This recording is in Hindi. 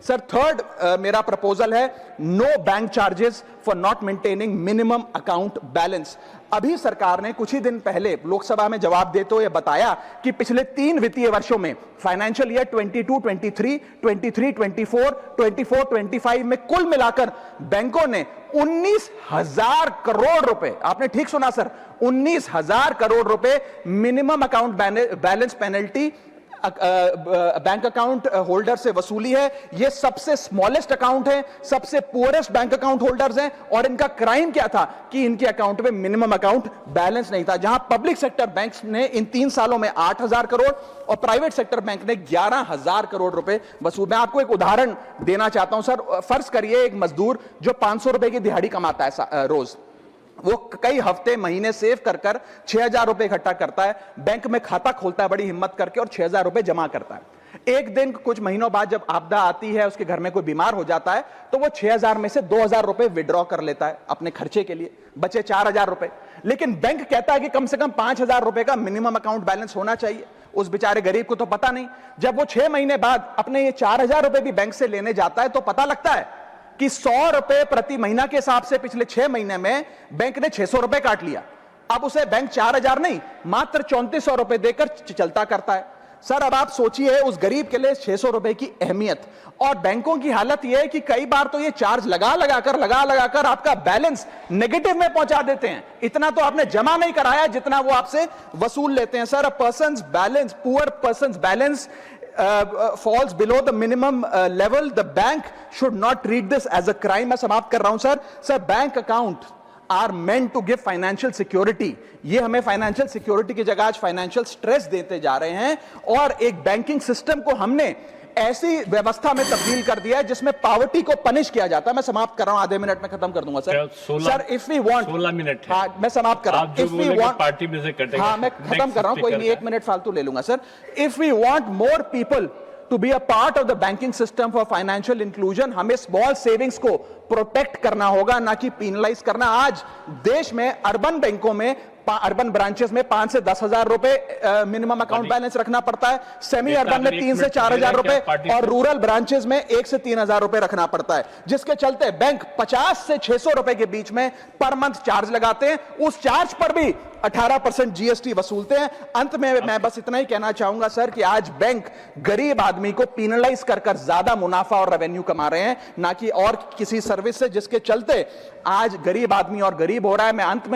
सर थर्ड मेरा प्रपोजल है no bank charges for not maintaining minimum account balance. अभी सरकार ने कुछ ही दिन पहले लोकसभा में जवाब देते हुए बताया कि पिछले 3 वित्तीय वर्षों में फाइनेंशियल ईयर 22-23, 23-24, 24-25 में कुल मिलाकर बैंकों ने 19,000 करोड़ रुपए, आपने ठीक सुना सर, 19,000 करोड़ रुपए minimum account balance penalty bank account holder से वसूली है। ये सबसे स्मॉलेस्ट अकाउंट है, सबसे पुअरेस्ट बैंक अकाउंट होल्डर्स हैं, और इनका क्राइम क्या था कि इनके अकाउंट में मिनिमम अकाउंट बैलेंस नहीं था। जहां पब्लिक सेक्टर बैंक्स ने इन 3 सालों में 8,000 करोड़ और प्राइवेट सेक्टर बैंक ने 11,000 करोड़ रुपए वसूल। मैं आपको एक उदाहरण देना चाहता हूं सर। फर्ज करिए एक मजदूर जो 500 रुपए की दिहाड़ी कमाता है रोज, वो कई हफ्ते महीने सेव कर 6,000 रुपए इकट्ठा करता है, बैंक में खाता खोलता है बड़ी हिम्मत करके और 6,000 रुपए जमा करता है। एक दिन कुछ महीनों बाद जब आपदा आती है, उसके घर में कोई बीमार हो जाता है, तो वो 6,000 में से 2,000 रुपए विड्रॉ कर लेता है अपने खर्चे के लिए, बचे 4,000 रुपए। लेकिन बैंक कहता है कि कम से कम 5,000 रुपए का मिनिमम अकाउंट बैलेंस होना चाहिए। उस बेचारे गरीब को तो पता नहीं। जब वो 6 महीने बाद अपने ये 4,000 रुपए भी बैंक से लेने जाता है तो पता लगता है कि 100 रुपए प्रति महीना के हिसाब से पिछले 6 महीने में बैंक ने 600 रुपए काट लिया। अब उसे बैंक 4,000 नहीं, मात्र 3,400 रुपए देकर चलता करता है। सर अब आप सोचिए उस गरीब के लिए 600 रुपए की अहमियत। और बैंकों की हालत यह है कि कई बार तो ये चार्ज लगा लगाकर आपका बैलेंस नेगेटिव में पहुंचा देते हैं। इतना तो आपने जमा नहीं कराया जितना वो आपसे वसूल लेते हैं। Sir a persons balance, poor persons balance falls below the minimum level, the bank should not treat this as a crime। मैं समाप्त कर रहा हूं sir. Sir bank account are meant to give financial security. ये हमें फाइनेंशियल सिक्योरिटी की जगह आज फाइनेंशियल स्ट्रेस देते जा रहे हैं, और एक बैंकिंग सिस्टम को हमने ऐसी व्यवस्था में तब्दील कर दिया है जिसमें पॉवर्टी को पनिश किया जाता है। मैं समाप्त कर रहा हूं, आधे मिनट में खत्म कर दूंगा sir. Sir if we want 16 minute है। हाँ मैं समाप्त कर रहा हूं। इफ वी वांट पार्टी में से कटेगा। हाँ मैं खत्म कर रहा हूं, कोई नहीं, 1 मिनट फालतू ले लूंगा sir. If we want more people to be a part of the banking system for financial inclusion, हमें स्मॉल सेविंग्स को प्रोटेक्ट करना होगा, ना कि पीनलाइज करना। आज देश में अर्बन बैंकों में, अर्बन ब्रांचेस में 5 से 10,000 रुपए मिनिमम अकाउंट बैलेंस रखना पड़ता है, सेमी अर्बन में 3 से 4,000 रुपए, और रूरल ब्रांचेस में 1 से 3,000 रुपए रखना पड़ता है, जिसके चलते बैंक 50 से 600 रुपए के बीच में पर मंथ चार्ज लगाते हैं। उस चार्ज पर भी 18% जीएसटी वसूलते हैं। अंत में मैं बस इतना ही कहना चाहूंगा सर कि आज बैंक गरीब आदमी को पीनलाइज कर ज्यादा मुनाफा और रेवेन्यू कमा रहे हैं, ना कि और किसी सर्विस से, जिसके चलते आज गरीब आदमी और गरीब हो रहा है। मैं अंत में